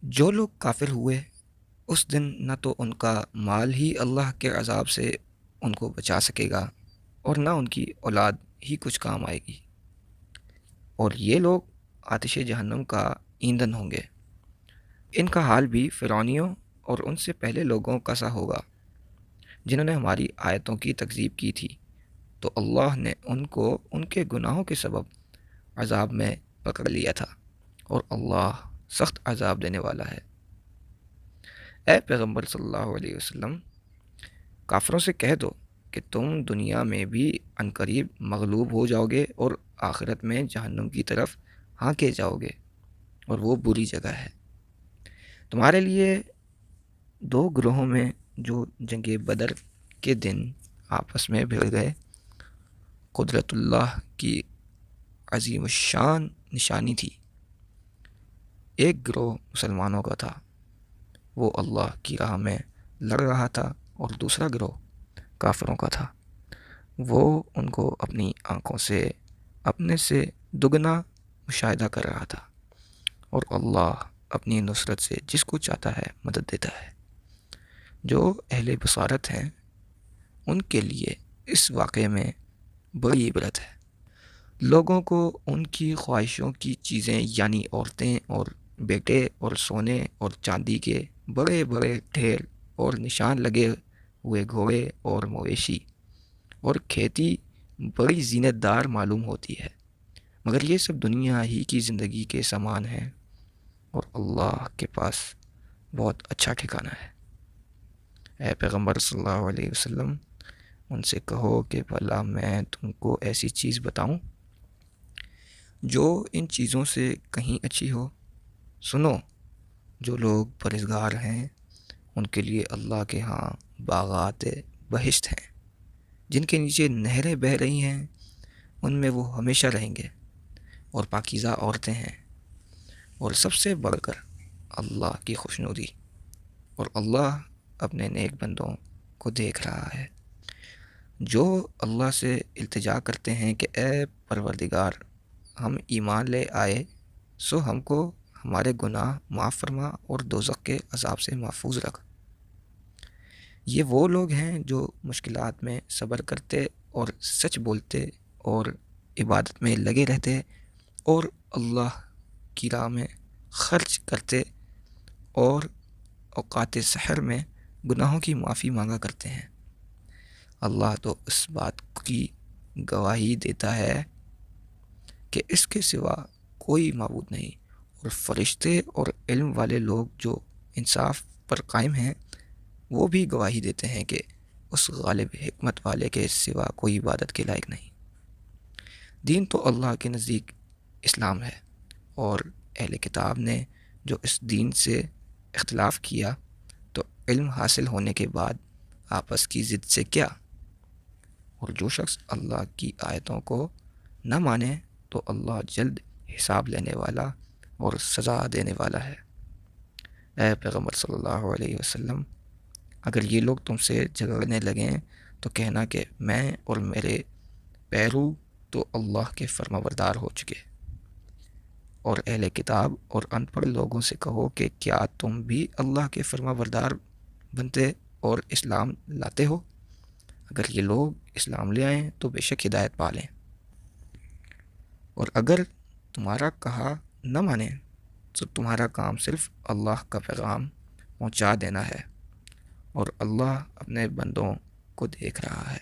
جو لوگ کافر ہوئے اس دن نہ تو ان کا مال ہی اللہ کے عذاب سے ان کو بچا سکے گا اور نہ ان کی اولاد ہی کچھ کام آئے گی، اور یہ لوگ آتش جہنم کا ایندھن ہوں گے۔ ان کا حال بھی فرعونیوں اور ان سے پہلے لوگوں کا سا ہوگا جنہوں نے ہماری آیتوں کی تکذیب کی تھی، تو اللہ نے ان کو ان کے گناہوں کے سبب عذاب میں پکڑ لیا تھا، اور اللہ سخت عذاب دینے والا ہے۔ اے پیغمبر صلی اللہ علیہ وسلم، کافروں سے کہہ دو کہ تم دنیا میں بھی عنقریب مغلوب ہو جاؤ گے اور آخرت میں جہنم کی طرف ہانکے جاؤ گے، اور وہ بری جگہ ہے۔ تمہارے لیے دو گروہوں میں جو جنگ بدر کے دن آپس میں بھڑ گئے، قدرت اللہ کی عظیم الشان نشانی تھی۔ ایک گروہ مسلمانوں کا تھا، وہ اللہ کی راہ میں لڑ رہا تھا، اور دوسرا گروہ کافروں کا تھا، وہ ان کو اپنی آنکھوں سے اپنے سے دگنا مشاہدہ کر رہا تھا، اور اللہ اپنی نصرت سے جس کو چاہتا ہے مدد دیتا ہے۔ جو اہل بصارت ہیں ان کے لیے اس واقعے میں بڑی عبرت ہے۔ لوگوں کو ان کی خواہشوں کی چیزیں یعنی عورتیں اور بیٹے اور سونے اور چاندی کے بڑے بڑے ڈھیر اور نشان لگے ہوئے گھوڑے اور مویشی اور کھیتی بڑی زینت دار معلوم ہوتی ہے، مگر یہ سب دنیا ہی کی زندگی کے سامان ہیں، اور اللہ کے پاس بہت اچھا ٹھکانہ ہے۔ اے پیغمبر صلی اللہ علیہ وسلم، ان سے کہو کہ بھلا میں تم کو ایسی چیز بتاؤں جو ان چیزوں سے کہیں اچھی ہو۔ سنو، جو لوگ پرہیزگار ہیں ان کے لیے اللہ کے ہاں باغات بہشت ہیں، جن کے نیچے نہریں بہہ رہی ہیں، ان میں وہ ہمیشہ رہیں گے، اور پاکیزہ عورتیں ہیں، اور سب سے بڑھ کر اللہ کی خوشنودی، اور اللہ اپنے نیک بندوں کو دیکھ رہا ہے۔ جو اللہ سے التجا کرتے ہیں کہ اے پروردگار، ہم ایمان لے آئے، سو ہم کو ہمارے گناہ معاف فرما اور دوزخ کے عذاب سے محفوظ رکھ۔ یہ وہ لوگ ہیں جو مشکلات میں صبر کرتے اور سچ بولتے اور عبادت میں لگے رہتے اور اللہ کی راہ میں خرچ کرتے اور اوقات سحر میں گناہوں کی معافی مانگا کرتے ہیں۔ اللہ تو اس بات کی گواہی دیتا ہے کہ اس کے سوا کوئی معبود نہیں، اور فرشتے اور علم والے لوگ جو انصاف پر قائم ہیں وہ بھی گواہی دیتے ہیں کہ اس غالب حکمت والے کے سوا کوئی عبادت کے لائق نہیں۔ دین تو اللہ کے نزدیک اسلام ہے، اور اہل کتاب نے جو اس دین سے اختلاف کیا تو علم حاصل ہونے کے بعد آپس کی ضد سے کیا، اور جو شخص اللہ کی آیتوں کو نہ مانے تو اللہ جلد حساب لینے والا اور سزا دینے والا ہے۔ اے پیغمبر صلی اللہ علیہ وسلم، اگر یہ لوگ تم سے جھگڑنے لگیں تو کہنا کہ میں اور میرے پیرو تو اللہ کے فرما بردار ہو چکے، اور اہل کتاب اور ان پڑھ لوگوں سے کہو کہ کیا تم بھی اللہ کے فرما بردار بنتے اور اسلام لاتے ہو؟ اگر یہ لوگ اسلام لے آئیں تو بے شک ہدایت پا لیں، اور اگر تمہارا کہا نہ مانیں تو تمہارا کام صرف اللہ کا پیغام پہنچا دینا ہے، اور اللہ اپنے بندوں کو دیکھ رہا ہے۔